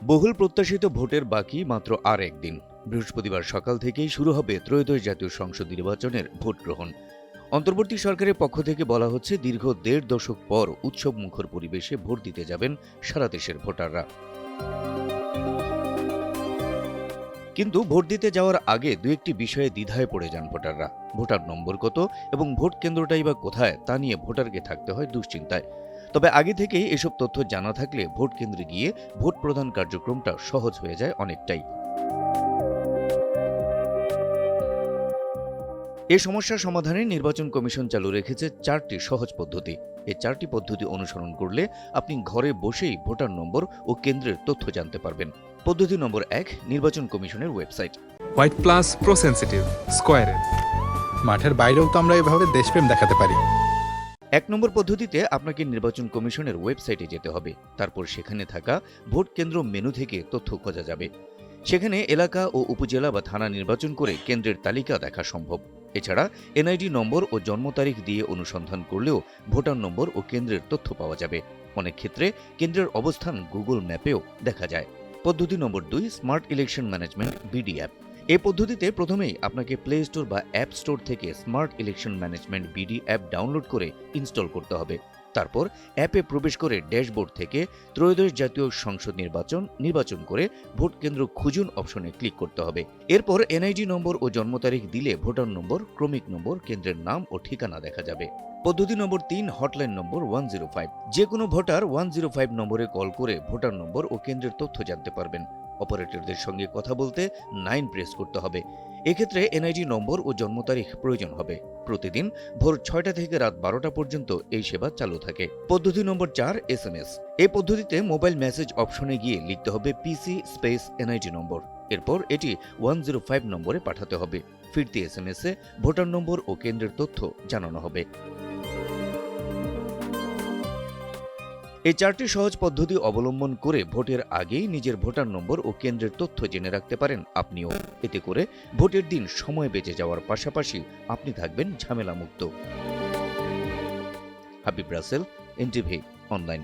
বহুল প্রত্যাশিত ভোটের বাকি মাত্র আর একদিন। বৃহস্পতিবার সকাল থেকেই শুরু হবে ত্রয়োদশ জাতীয় সংসদ নির্বাচনের ভোট গ্রহণ। অন্তর্বর্তী সরকারের পক্ষ থেকে বলা হচ্ছে, দীর্ঘ ১.৫ দশক পর উৎসব মুখর পরিবেশে ভোট দিতে যাবেন সারা দেশের ভোটাররা। কিন্তু ভোট দিতে যাওয়ার আগে দু একটি বিষয়ে দ্বিধায় পড়ে যান ভোটাররা। ভোটার নম্বর কত এবং ভোট কেন্দ্রটাই বা কোথায়, তা নিয়ে ভোটারকে থাকতে হয় দুশ্চিন্তায়। তবে আগে থেকেই এসব তথ্য জানা থাকলে ভোট কেন্দ্রে গিয়ে ভোট প্রদান কার্যক্রমটা সহজ হয়ে যায় অনেকটাই। এ সমস্যার সমাধানে নির্বাচন কমিশন চালু রেখেছে ৪টি সহজ পদ্ধতি। এই ৪টি পদ্ধতি অনুসরণ করলে আপনি ঘরে বসেই ভোটার নম্বর ও কেন্দ্রের তথ্য জানতে পারবেন। পদ্ধতি নম্বর ১, নির্বাচন কমিশনের website. White plus pro sensitive স্কোয়ারের মাঠের বাইরেও তো আমরা এভাবে দেশপ্রেম দেখাতে পারি। ১ নম্বর পদ্ধতিতে আপনাকে নির্বাচন কমিশনের ওয়েবসাইটে যেতে হবে। তারপর সেখানে থাকা ভোট কেন্দ্র মেনু থেকে তথ্য খোঁজা যাবে। সেখানে এলাকা ও উপজেলা বা থানা নির্বাচন করে কেন্দ্রের তালিকা দেখা সম্ভব। এছাড়া এনআইডি নম্বর ও জন্ম তারিখ দিয়ে অনুসন্ধান করলেও ভোটার নম্বর ও কেন্দ্রের তথ্য পাওয়া যাবে। অনেক ক্ষেত্রে কেন্দ্রের অবস্থান গুগল ম্যাপেও দেখা যায়। পদ্ধতি নম্বর ২, smart election management BD app. এই পদ্ধতিতে প্রথমেই আপনাকে প্লে স্টোর বা অ্যাপ স্টোর থেকে smart election management BD app download করে ইনস্টল করতে হবে। তারপর অ্যাপে প্রবেশ করে ড্যাশবোর্ড থেকে ত্রয়োদশ জাতীয় সংসদ নির্বাচন করে ভোট কেন্দ্র খুঁজুন অপশনে ক্লিক করতে হবে। এরপর এনআইডি নম্বর ও জন্ম তারিখ দিলে ভোটার নম্বর, ক্রমিক নম্বর, কেন্দ্রের নাম ও ঠিকানা দেখা যাবে। পদ্ধতি নম্বর ৩, হটলাইন নম্বর 105। যে কোনো ভোটার 105 নম্বরে কল করে ভোটার নম্বর ও কেন্দ্রের তথ্য জানতে পারবেন। অপারেটরদের সঙ্গে কথা বলতে 9 প্রেস করতে হবে। এক্ষেত্রে এনআইডি নম্বর ও জন্ম তারিখ প্রয়োজন হবে। প্রতিদিন ভোর ৬টা থেকে রাত ১২টা পর্যন্ত এই সেবা চালু থাকে। পদ্ধতি নম্বর ৪, এসএমএস। এই পদ্ধতিতে মোবাইল মেসেজ অপশনে গিয়ে লিখতে হবে পিসি স্পেস এনআইডি নম্বর। এরপর এটি 105 নম্বরে পাঠাতে হবে। ফিরতি এসএমএসে ভোটার নম্বর ও কেন্দ্রের তথ্য জানানো হবে। এই ৪টি সহজ পদ্ধতি অবলম্বন করে ভোটের আগেই নিজের ভোটার নম্বর ও কেন্দ্রের তথ্য জেনে রাখতে পারেন আপনিও। এতে করে ভোটের দিন সময় বেঁচে যাওয়ার পাশাপাশি আপনি থাকবেন ঝামেলামুক্ত। Habib Rasel, NTV online.